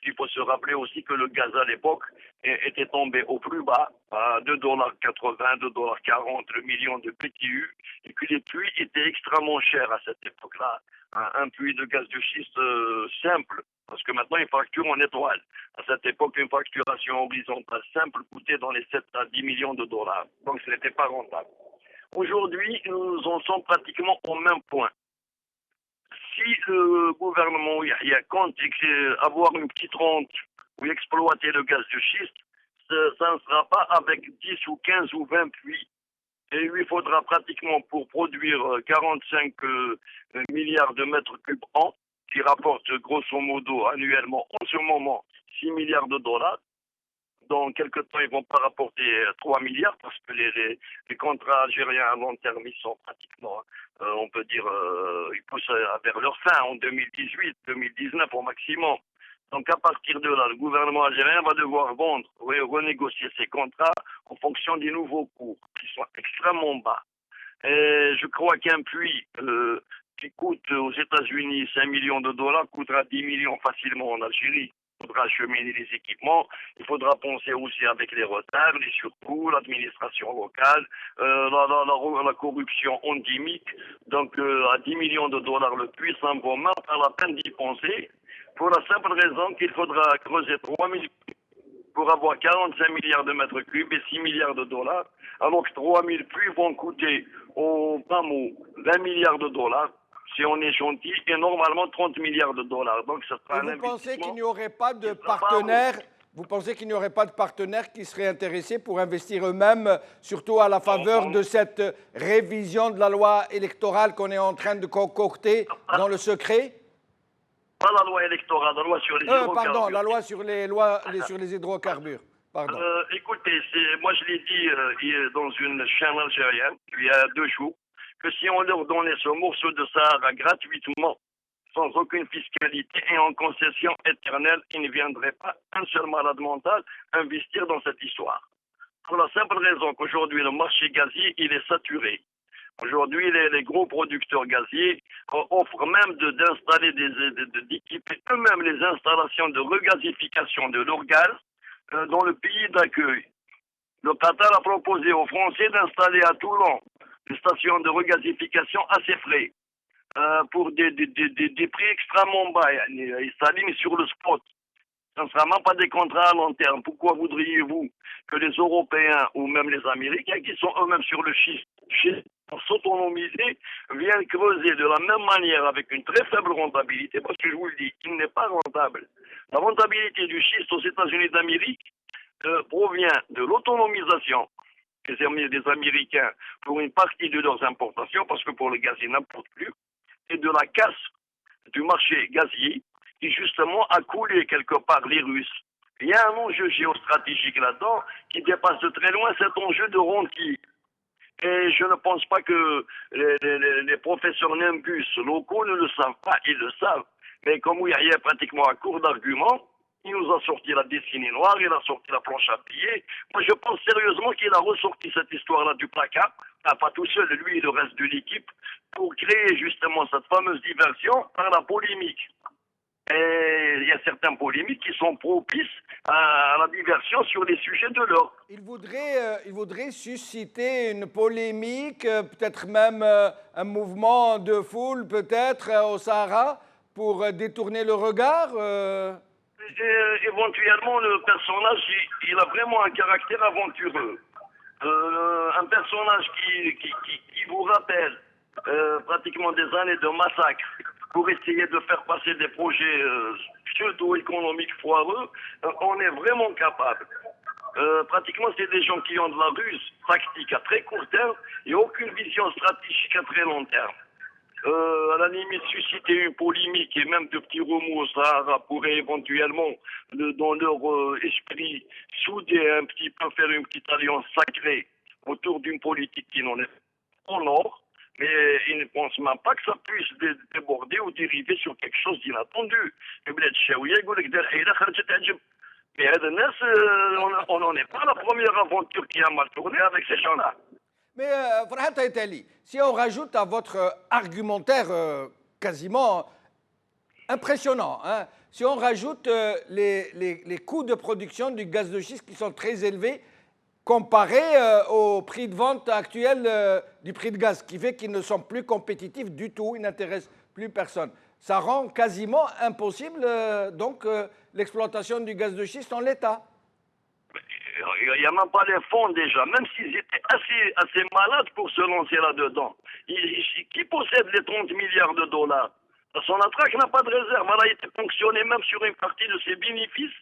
Il faut se rappeler aussi que le gaz à l'époque était tombé au plus bas, à $2,80, $2,40 le million de BTU, et que les puits étaient extrêmement chers à cette époque-là. Un puits de gaz de schiste simple, parce que maintenant il fracture en étoile. À cette époque, une fracturation horizontale simple coûtait dans les 7 à 10 millions de dollars. Donc ce n'était pas rentable. Aujourd'hui, nous en sommes pratiquement au même point. Si le gouvernement Yahya compte avoir une petite rente ou exploiter le gaz de schiste, ça ne sera pas avec 10 ou 15 ou 20 puits. Et il faudra pratiquement pour produire 45 milliards de mètres cubes an, qui rapporte grosso modo annuellement en ce moment 6 milliards de dollars. dans quelques temps, ils vont pas rapporter 3 milliards parce que les contrats algériens à long terme, ils sont pratiquement, on peut dire, ils poussent vers leur fin en 2018, 2019 au maximum. Donc à partir de là, le gouvernement algérien va devoir vendre, renégocier ses contrats en fonction des nouveaux cours qui sont extrêmement bas. Et je crois qu'un puits qui coûte aux États-Unis 5 millions de dollars coûtera 10 millions facilement en Algérie. Il faudra acheminer les équipements, il faudra penser aussi avec les retards, les surcoûts, l'administration locale, la corruption endémique. Donc à 10 millions de dollars le puits, ça ne vaut même pas la peine d'y penser, pour la simple raison qu'il faudra creuser 3 000 pour avoir 45 milliards de mètres cubes et 6 milliards de dollars, alors que 3 000 puits vont coûter au bas mot 20 milliards de dollars, si on est gentil, et normalement 30 milliards de dollars. Donc ça sera Et un vous investissement. pensez qu'il n'y aurait pas de qui sera pas partenaires Vous pensez qu'il n'y aurait pas de partenaires qui seraient intéressés pour investir eux-mêmes, surtout à la faveur de cette révision de la loi électorale qu'on est en train de concocter dans le secret? Pas la loi électorale, la loi sur les hydrocarbures. Pardon, la loi sur les hydrocarbures. Pardon. Écoutez, moi je l'ai dit dans une chaîne algérienne il y a 2 jours, que si on leur donnait ce morceau de Sahara gratuitement, sans aucune fiscalité et en concession éternelle, ils ne viendraient pas un seul malade mental investir dans cette histoire. Pour la simple raison qu'aujourd'hui le marché gazier, il est saturé. Aujourd'hui, les gros producteurs gaziers offrent même d'installer d'équiper eux-mêmes les installations de regasification de leur gaz dans le pays d'accueil. Le Qatar a proposé aux Français d'installer à Toulon des stations de regasification à ses frais pour des prix extrêmement bas, installés sur le spot. Ce ne sera même pas des contrats à long terme. Pourquoi voudriez-vous que les Européens ou même les Américains qui sont eux-mêmes sur le schiste s'autonomiser viennent creuser de la même manière avec une très faible rentabilité? Parce que je vous le dis, il n'est pas rentable. La rentabilité du schiste aux États-Unis d'Amérique provient de l'autonomisation des Américains pour une partie de leurs importations, parce que pour le gaz, ils n'importent plus, et de la casse du marché gazier qui justement a coulé quelque part les Russes. Il y a un enjeu géostratégique là-dedans qui dépasse de très loin cet enjeu de rentier. Et je ne pense pas que les professeurs Nimbus locaux ne le savent pas, ils le savent. Mais comme il y a pratiquement à court d'arguments, il nous a sorti la dessinée noire, il a sorti la planche à plier. Moi, je pense sérieusement qu'il a ressorti cette histoire-là du placard, pas tout seul, lui et le reste de l'équipe, pour créer justement cette fameuse diversion par la polémique. Et il y a certaines polémiques qui sont propices à la diversion sur les sujets de l'or. Il voudrait susciter une polémique, peut-être même un mouvement de foule, peut-être au Sahara, pour détourner le regard. Éventuellement, le personnage, il a vraiment un caractère aventureux. Un personnage qui vous rappelle pratiquement des années de massacre pour essayer de faire passer des projets pseudo-économiques foireux, on est vraiment capable. Pratiquement, c'est des gens qui ont de la ruse tactique à très court terme et aucune vision stratégique à très long terme. À la limite, susciter une polémique et même de petits remous au Sahara pourrait éventuellement, dans leur esprit, souder un petit peu, faire une petite alliance sacrée autour d'une politique qui n'en est pas en or. Mais ils ne pensent même pas que ça puisse déborder ou dériver sur quelque chose d'inattendu. Mais on n'en est pas la première aventure qui a mal tourné avec ces gens-là. Mais Farhat Aitali, si on rajoute à votre argumentaire quasiment impressionnant, hein, si on rajoute les coûts de production du gaz de schiste qui sont très élevés, comparé au prix de vente actuel du prix de gaz, qui fait qu'ils ne sont plus compétitifs du tout, ils n'intéressent plus personne. Ça rend quasiment impossible donc l'exploitation du gaz de schiste en l'état. Il n'y a même pas les fonds déjà, même s'ils étaient assez malades pour se lancer là-dedans. Qui possède les 30 milliards de dollars? Sonatrach n'a pas de réserve. Elle a été ponctionnée même sur une partie de ses bénéfices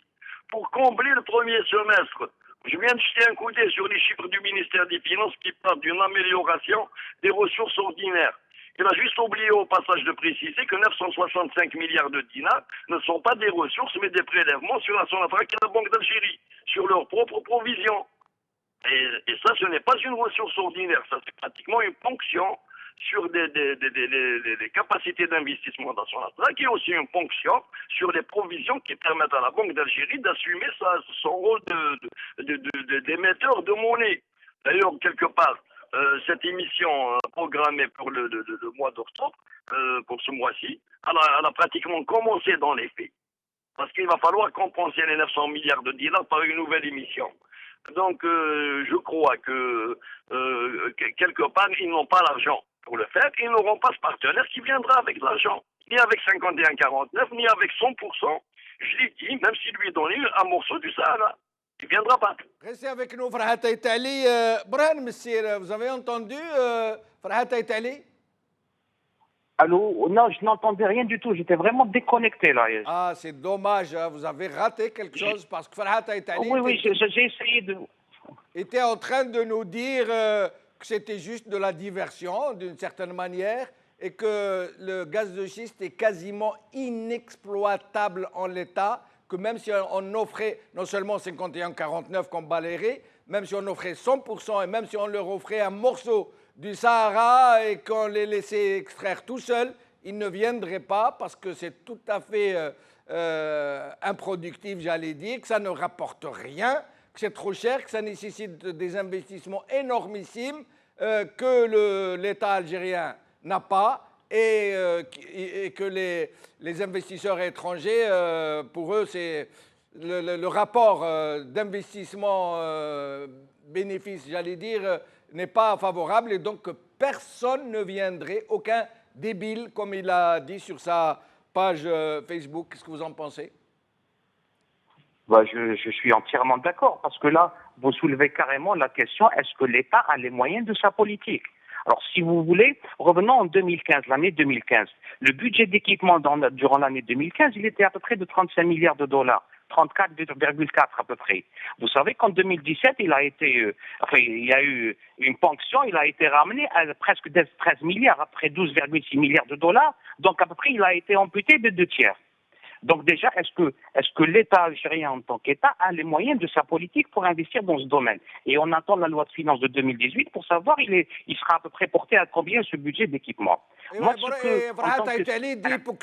pour combler le premier semestre. Je viens de jeter un coup d'œil sur les chiffres du ministère des Finances qui parlent d'une amélioration des ressources ordinaires. Il a juste oublié au passage de préciser que 965 milliards de dinars ne sont pas des ressources, mais des prélèvements sur la Sonatrach et la Banque d'Algérie, sur leurs propres provisions. Et ça, ce n'est pas une ressource ordinaire, ça c'est pratiquement une ponction sur des capacités d'investissement dans son Sonatrach et aussi une ponction sur les provisions qui permettent à la Banque d'Algérie d'assumer son rôle d'émetteur de monnaie. D'ailleurs, quelque part, cette émission programmée pour le mois d'octobre, pour ce mois-ci, elle a pratiquement commencé dans les faits. Parce qu'il va falloir compenser les 900 milliards de dinars par une nouvelle émission. Donc, je crois que quelque part, ils n'ont pas l'argent pour le faire. Ils n'auront pas ce partenaire qui viendra avec l'argent. Ni avec 51,49, ni avec 100%. Je l'ai dit, même s'il lui donne un morceau du Sahara. Il ne viendra pas. Restez avec nous, Farhat Aïtali. Brahim Messir, vous avez entendu Farhat Aïtali? Allô? Non, je n'entendais rien du tout. J'étais vraiment déconnecté là. Ah, c'est dommage. Hein. Vous avez raté quelque chose parce que Farhat Aïtali Oui, j'ai essayé de... était en train de nous dire que c'était juste de la diversion, d'une certaine manière, et que le gaz de schiste est quasiment inexploitable en l'état, que même si on offrait non seulement 51,49 comme Baléré, même si on offrait 100% et même si on leur offrait un morceau du Sahara et qu'on les laissait extraire tout seuls, ils ne viendraient pas parce que c'est tout à fait improductif, j'allais dire, que ça ne rapporte rien, que c'est trop cher, que ça nécessite des investissements énormissimes que l'État algérien n'a pas et que les investisseurs étrangers, pour eux, c'est le rapport d'investissement bénéfice, j'allais dire, n'est pas favorable et donc personne ne viendrait, aucun débile, comme il a dit sur sa page Facebook. Qu'est-ce que vous en pensez? Bah, je suis entièrement d'accord, parce que là, vous soulevez carrément la question, est-ce que l'État a les moyens de sa politique? Alors, si vous voulez, revenons en 2015, l'année 2015. Le budget d'équipement durant l'année 2015, il était à peu près de 35 milliards de dollars. 34,4 à peu près. Vous savez qu'en 2017, il y a eu une ponction, il a été ramené à presque 13 milliards, après 12,6 milliards de dollars. Donc, à peu près, il a été amputé de 2 tiers. Donc déjà, est-ce que l'État algérien en tant qu'État a les moyens de sa politique pour investir dans ce domaine? Et on attend la loi de finances de 2018 pour savoir il sera à peu près porté à combien ce budget d'équipement. Farhat Aïtali dit pour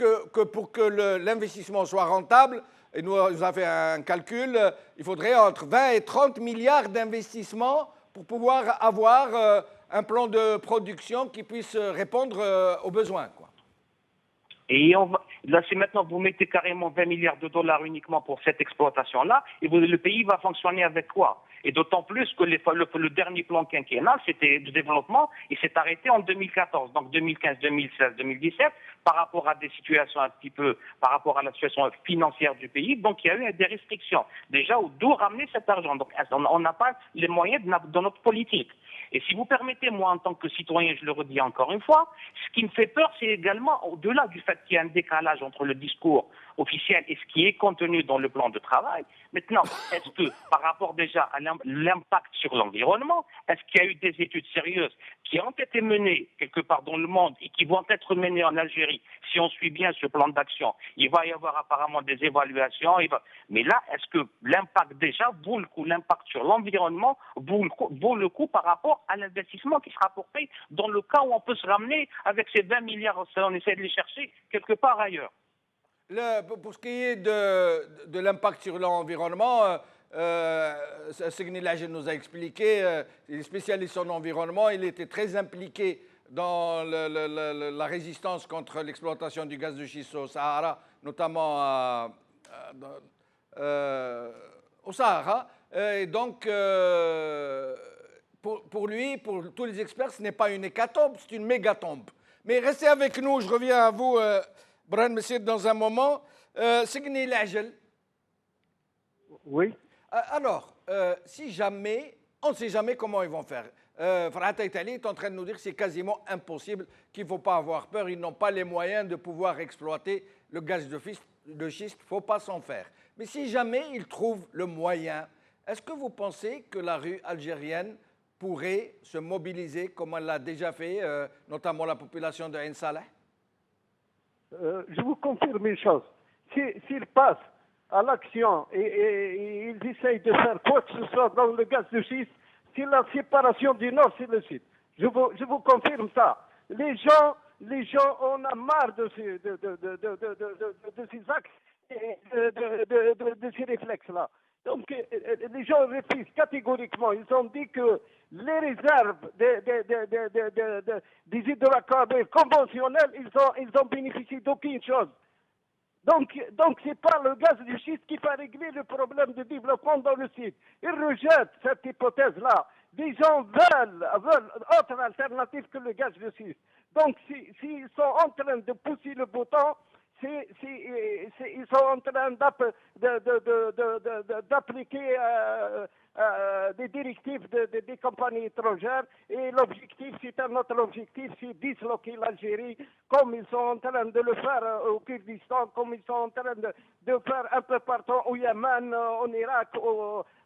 que l'investissement soit rentable, et nous avons fait un calcul, il faudrait entre 20 et 30 milliards d'investissements pour pouvoir avoir un plan de production qui puisse répondre aux besoins, quoi. Et là, c'est maintenant, vous mettez carrément 20 milliards de dollars uniquement pour cette exploitation-là, et le pays va fonctionner avec quoi? Et d'autant plus que le dernier plan quinquennal, c'était de développement, il s'est arrêté en 2014. Donc 2015, 2016, 2017, par rapport à des situations un petit peu, par rapport à la situation financière du pays, donc il y a eu des restrictions. Déjà, d'où ramener cet argent? Donc on n'a pas les moyens de notre politique. Et si vous permettez, moi, en tant que citoyen, je le redis encore une fois, ce qui me fait peur, c'est également, au-delà du fait qu'il y a un décalage entre le discours officiel et ce qui est contenu dans le plan de travail. Maintenant, est-ce que, par rapport déjà à l'impact sur l'environnement, est-ce qu'il y a eu des études sérieuses qui ont été menées quelque part dans le monde et qui vont être menées en Algérie? Si on suit bien ce plan d'action, il va y avoir apparemment des évaluations. Mais là, est-ce que l'impact déjà vaut le coup? L'impact sur l'environnement vaut le coup par rapport à l'investissement qui sera porté dans le cas où on peut se ramener avec ces 20 milliards, on essaie de les chercher quelque part ailleurs. Pour ce qui est de l'impact sur l'environnement, Segni Lajen nous a expliqué, il est spécialiste en environnement, il était très impliqué dans la résistance contre l'exploitation du gaz de schiste au Sahara, notamment au Sahara. Et donc, pour lui, pour tous les experts, ce n'est pas une hécatombe, c'est une mégatombe. Mais restez avec nous, je reviens à vous, Brahim Messir, dans un moment. Segni Lajen. Oui. Alors, si jamais, on ne sait jamais comment ils vont faire. Farhat Aïtali est en train de nous dire que c'est quasiment impossible, qu'il ne faut pas avoir peur, ils n'ont pas les moyens de pouvoir exploiter le gaz de schiste, il ne faut pas s'en faire. Mais si jamais ils trouvent le moyen, est-ce que vous pensez que la rue algérienne pourrait se mobiliser comme elle l'a déjà fait, notamment la population de Ain Saleh? Je vous confirme une chose. S'ils passent à l'action et ils essayent de faire quoi que ce soit dans le gaz de schiste, c'est la séparation du Nord, c'est le Sud. Je vous confirme ça. Les gens, on a marre de ces actes et de ces réflexes-là. Donc, les gens refusent catégoriquement. Ils ont dit que les réserves des hydrocarbures conventionnels, ils ont bénéficié d'aucune chose. Donc c'est pas le gaz de schiste qui va régler le problème de développement dans le site. Ils rejettent cette hypothèse-là. Les gens veulent autre alternative que le gaz de schiste. Donc, s'ils sont en train de pousser le bouton, ils sont en train d'appliquer des directives des compagnies étrangères et l'objectif, c'est un autre objectif, c'est disloquer l'Algérie comme ils sont en train de le faire au Kurdistan, comme ils sont en train de faire un peu partout au Yémen, en Irak,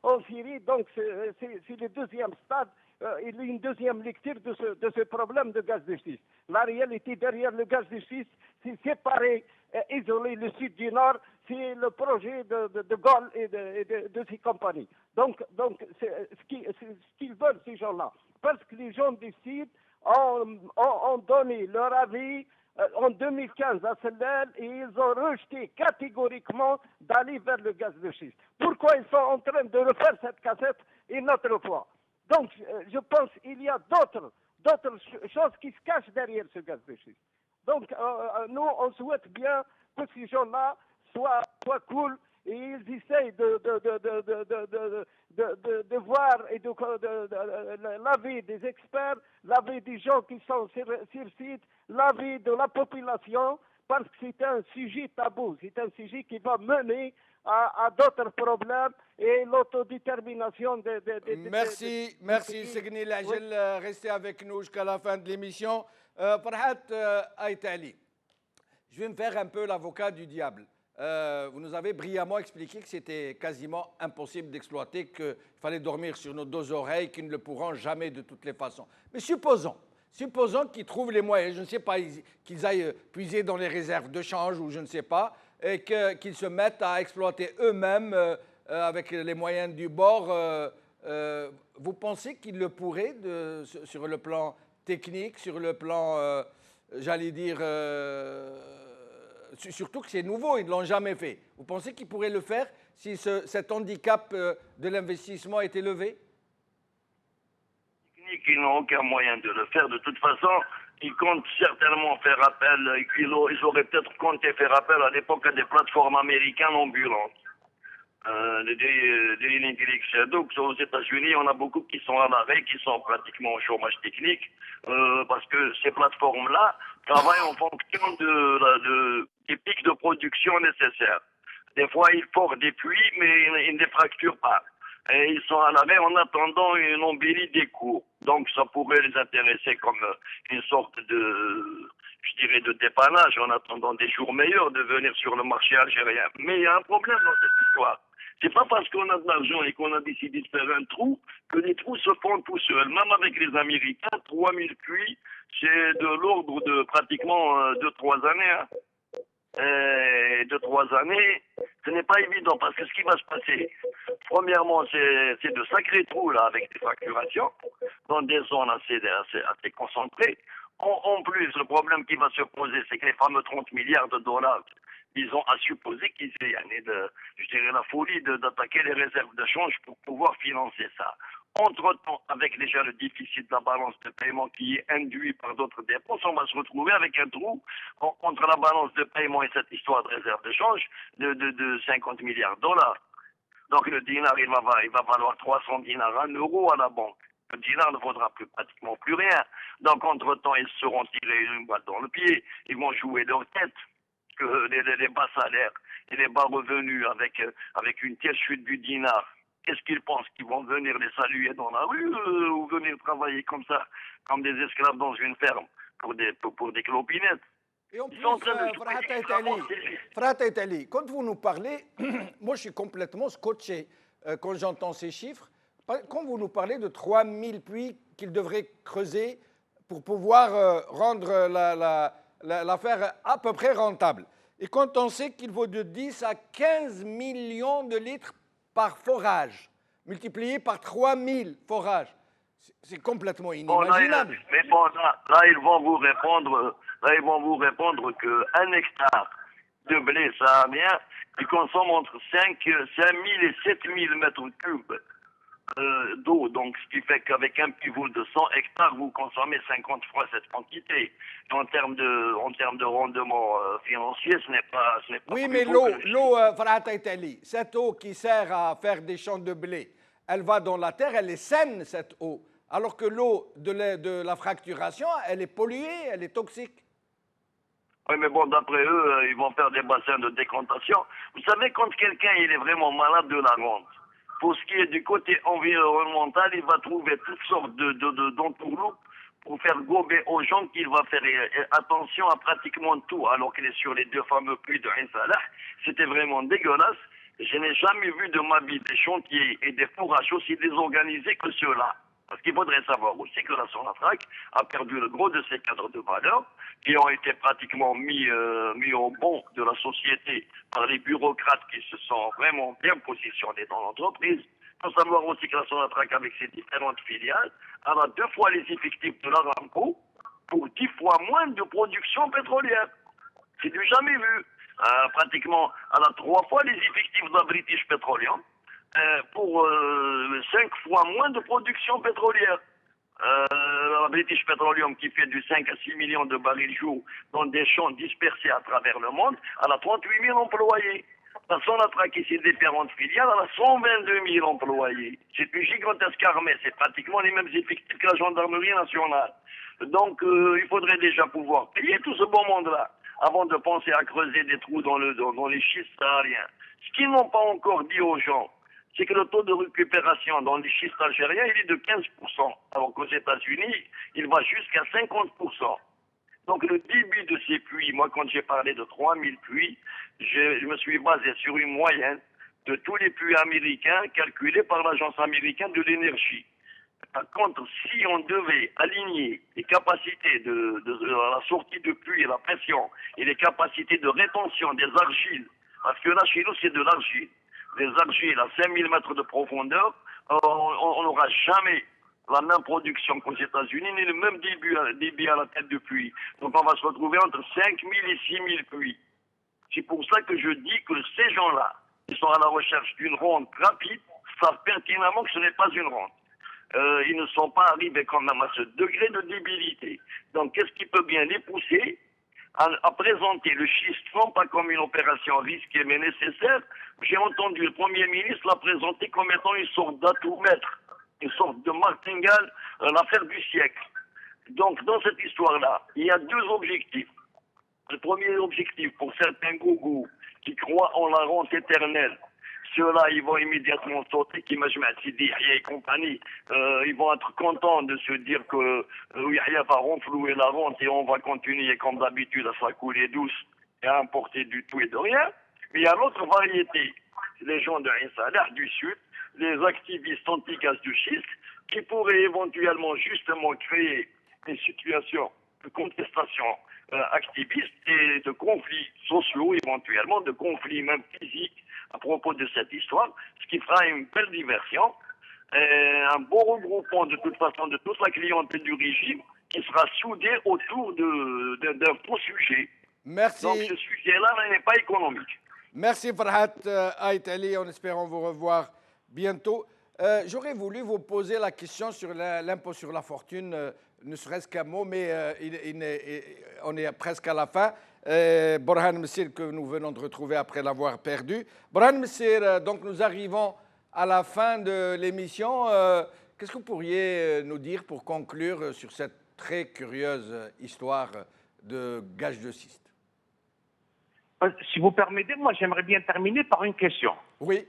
en Syrie. Donc c'est le deuxième stade. Il y a une deuxième lecture de ce problème de gaz de schiste. La réalité derrière le gaz de schiste, c'est séparer, isoler le sud du nord, c'est le projet de Gaulle et de ses compagnies. Donc c'est ce qu'ils veulent, ces gens-là. Parce que les gens du sud ont donné leur avis en 2015 à Sellel et ils ont rejeté catégoriquement d'aller vers le gaz de schiste. Pourquoi ils sont en train de refaire cette cassette une autre fois? Donc, je pense qu'il y a d'autres choses qui se cachent derrière ce gaz de schiste. Donc, nous, on souhaite bien que ces gens-là soient cool et ils essayent de voir et l'avis des experts, l'avis des gens qui sont sur site, l'avis de la population, parce que c'est un sujet tabou, c'est un sujet qui va mener à d'autres problèmes et l'autodétermination Merci, Segni Lajel. Restez avec nous jusqu'à la fin de l'émission. Farhat Aïtali, je vais me faire un peu l'avocat du diable. Vous nous avez brillamment expliqué que c'était quasiment impossible d'exploiter, qu'il fallait dormir sur nos deux oreilles, qu'ils ne le pourront jamais de toutes les façons. Mais supposons qu'ils trouvent les moyens, je ne sais pas, qu'ils aillent puiser dans les réserves de change ou je ne sais pas, et qu'ils se mettent à exploiter eux-mêmes avec les moyens du bord. Vous pensez qu'ils le pourraient sur le plan technique, sur le plan, j'allais dire, surtout que c'est nouveau, ils ne l'ont jamais fait. Vous pensez qu'ils pourraient le faire si cet handicap de l'investissement était levé? Ils n'ont aucun moyen de le faire. De toute façon, ils comptent certainement faire appel. Ils auraient peut-être compté faire appel à l'époque à des plateformes américaines ambulantes. Des lignes directes. Donc, aux États-Unis, on a beaucoup qui sont à l'arrêt, qui sont pratiquement au chômage technique, parce que ces plateformes-là travaillent en fonction des pics de production nécessaires. Des fois, ils forent des puits, mais ils ne les fracturent pas. Et ils sont à l'arrêt en attendant une embellie des cours. Donc, ça pourrait les intéresser comme une sorte de dépannage en attendant des jours meilleurs de venir sur le marché algérien. Mais il y a un problème dans cette histoire. C'est pas parce qu'on a de l'argent et qu'on a décidé de faire un trou que les trous se font tout seuls. Même avec les Américains, 3000 puits, c'est de l'ordre de pratiquement 2-3 années. Hein. Et 2-3 années, ce n'est pas évident parce que ce qui va se passer, premièrement, c'est de sacrés trous là avec des fracturations dans des zones assez concentrées. En plus, le problème qui va se poser, c'est que les fameux 30 milliards de dollars, ils ont à supposer qu'ils aient la folie d'attaquer les réserves de change pour pouvoir financer ça. Entre-temps, avec déjà le déficit de la balance de paiement qui est induit par d'autres dépenses, on va se retrouver avec un trou entre la balance de paiement et cette histoire de réserve de change de 50 milliards de dollars. Donc le dinar, il va valoir 300 dinars, 1 euro à la banque. Le dinar ne vaudra pratiquement plus rien. Donc entre-temps, ils seront tirés une balle dans le pied. Ils vont jouer leur tête. Que les bas salaires et les bas revenus avec une telle chute du dinar, qu'est-ce qu'ils pensent? Qu'ils vont venir les saluer dans la rue ou venir travailler comme ça, comme des esclaves dans une ferme pour des clopinettes? Et en plus, Farhat Aïtali, quand vous nous parlez, moi je suis complètement scotché quand j'entends ces chiffres, quand vous nous parlez de 3000 puits qu'il devrait creuser pour pouvoir rendre l'affaire à peu près rentable, et quand on sait qu'il vaut de 10 à 15 millions de litres par forage, multiplié par 3000 forages, c'est complètement inimaginable. Mais bon, là, ils vont vous répondre, qu'un hectare de blé saharien, il consomme entre 5 000 et 7 000 mètres cubes d'eau. Donc, ce qui fait qu'avec un pivot de 100 hectares, vous consommez 50 fois cette quantité. Et en termes de rendement financier, ce n'est pas oui, mais l'eau, Farhat Aitali, cette eau qui sert à faire des champs de blé, elle va dans la terre, elle est saine, cette eau. Alors que l'eau de la fracturation, elle est polluée, elle est toxique. Oui, mais bon, d'après eux, ils vont faire des bassins de décantation. Vous savez, quand quelqu'un il est vraiment malade de la rente, pour ce qui est du côté environnemental, il va trouver toutes sortes d'entourloupes pour faire gober aux gens qu'il va faire attention à pratiquement tout. Alors qu'il est sur les 2 fameux puits de Ain Salah, c'était vraiment dégueulasse. Je n'ai jamais vu de ma vie des chantiers et des fourrages aussi désorganisés que ceux-là. Parce qu'il faudrait savoir aussi que la Sonatrach a perdu le gros de ses cadres de valeur qui ont été pratiquement mis au banc de la société par les bureaucrates qui se sont vraiment bien positionnés dans l'entreprise. Il faut savoir aussi que la Sonatrach, avec ses différentes filiales, elle a 2 fois les effectifs de l'Aramco pour 10 fois moins de production pétrolière. C'est du jamais vu. Pratiquement, elle a 3 fois les effectifs de la British Petroleum. Pour 5 fois moins de production pétrolière. La British Petroleum, qui fait du 5 à 6 millions de barils jour dans des champs dispersés à travers le monde, elle a 38 000 employés. La Sonatrach et ses différentes filiales, elle a 122 000 employés. C'est une gigantesque armée, c'est pratiquement les mêmes effectifs que la gendarmerie nationale. Donc, il faudrait déjà pouvoir payer tout ce beau monde-là avant de penser à creuser des trous dans les schistes sahariens. Ce qu'ils n'ont pas encore dit aux gens, c'est que le taux de récupération dans les schistes algériens, il est de 15%, alors qu'aux États-Unis, il va jusqu'à 50%. Donc le débit de ces puits, moi quand j'ai parlé de 3000 puits, je me suis basé sur une moyenne de tous les puits américains calculés par l'Agence américaine de l'énergie. Par contre, si on devait aligner les capacités de la sortie de puits et la pression et les capacités de rétention des argiles, parce que là chez nous c'est de l'argile, des argiles à 5000 mètres de profondeur, on n'aura jamais la même production qu'aux États-Unis, ni le même débit à la tête de puits. Donc on va se retrouver entre 5000 et 6000 puits. C'est pour ça que je dis que ces gens-là, qui sont à la recherche d'une rente rapide, savent pertinemment que ce n'est pas une rente. Ils ne sont pas arrivés quand même à ce degré de débilité. Donc qu'est-ce qui peut bien les pousser à présenter le schiste non pas comme une opération risquée mais nécessaire? J'ai entendu le Premier ministre la présenter comme étant une sorte d'atout-maître, une sorte de martingale, l'affaire du siècle. Donc dans cette histoire-là, il y a 2 objectifs. Le premier objectif pour certains gougous qui croient en la rente éternelle, ceux-là, ils vont immédiatement sauter, qui Sidi Yahya et compagnie. Ils vont être contents de se dire que Yahya va renflouer la rente et on va continuer comme d'habitude à se couler douce et à importer du tout et de rien. Mais il y a l'autre variété, les gens de Ain Salah, du Sud, les activistes anti-gaz du schiste, qui pourraient éventuellement justement créer une situation de contestation activiste et de conflits sociaux, éventuellement de conflits même physiques à propos de cette histoire, ce qui fera une belle diversion, un beau regroupement de toute façon de toute la clientèle du régime qui sera soudée autour d'un faux sujet. Merci. Donc ce sujet-là n'est pas économique. Merci Farhat Aitali, en espérant vous revoir bientôt. J'aurais voulu vous poser la question sur l'impôt sur la fortune, ne serait-ce qu'un mot, mais on est presque à la fin. Borhan Messir, que nous venons de retrouver après l'avoir perdu. Borhan Messir, donc nous arrivons à la fin de l'émission. Qu'est-ce que vous pourriez nous dire pour conclure sur cette très curieuse histoire de gage de schiste? Si vous permettez, moi j'aimerais bien terminer par une question. Oui.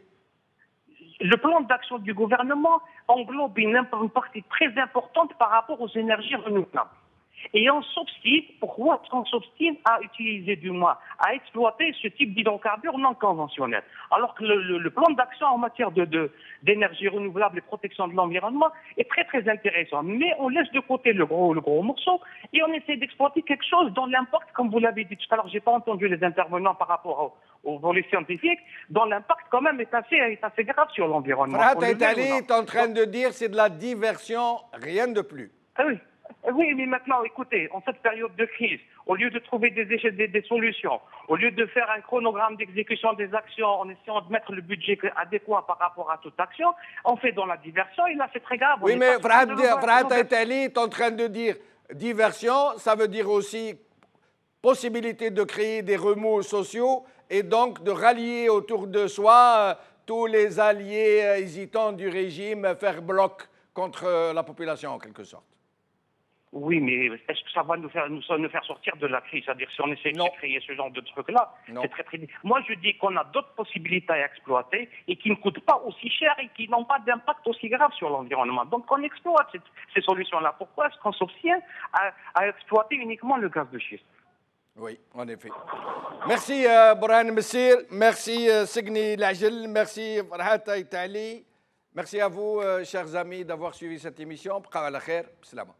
Le plan d'action du gouvernement englobe une partie très importante par rapport aux énergies renouvelables. Et on s'obstine, pourquoi est-ce qu'on s'obstine à utiliser du moins, à exploiter ce type d'hydrocarbures non conventionnels? Alors que le plan d'action en matière d'énergie renouvelable et protection de l'environnement est très très intéressant. Mais on laisse de côté le gros morceau et on essaie d'exploiter quelque chose dont l'impact, comme vous l'avez dit tout à l'heure, j'ai pas entendu les intervenants par rapport au volet scientifique, dont l'impact quand même est assez grave sur l'environnement. Farhat Aït-Ali est en train de dire c'est de la diversion, rien de plus. Ah oui. Oui, mais maintenant, écoutez, en cette période de crise, au lieu de trouver des solutions, au lieu de faire un chronogramme d'exécution des actions en essayant de mettre le budget adéquat par rapport à toute action, on fait dans la diversion et là, c'est très grave. Oui, mais Farhat Aït-Ali est en train de dire diversion, ça veut dire aussi possibilité de créer des remous sociaux et donc de rallier autour de soi tous les alliés hésitants du régime, faire bloc contre la population en quelque sorte. Oui, mais est-ce que ça va nous faire sortir de la crise? C'est-à-dire si on essaie de créer ce genre de truc-là, c'est très très... Moi, je dis qu'on a d'autres possibilités à exploiter et qui ne coûtent pas aussi cher et qui n'ont pas d'impact aussi grave sur l'environnement. Donc, on exploite ces solutions-là. Pourquoi est-ce qu'on s'obstine à exploiter uniquement le gaz de schiste? Oui, en effet. Merci Bourhane Messir, merci Signi Lajel, merci Farhat Aït-Ali. Merci à vous, chers amis, d'avoir suivi cette émission. Bqa ala khair, bislama.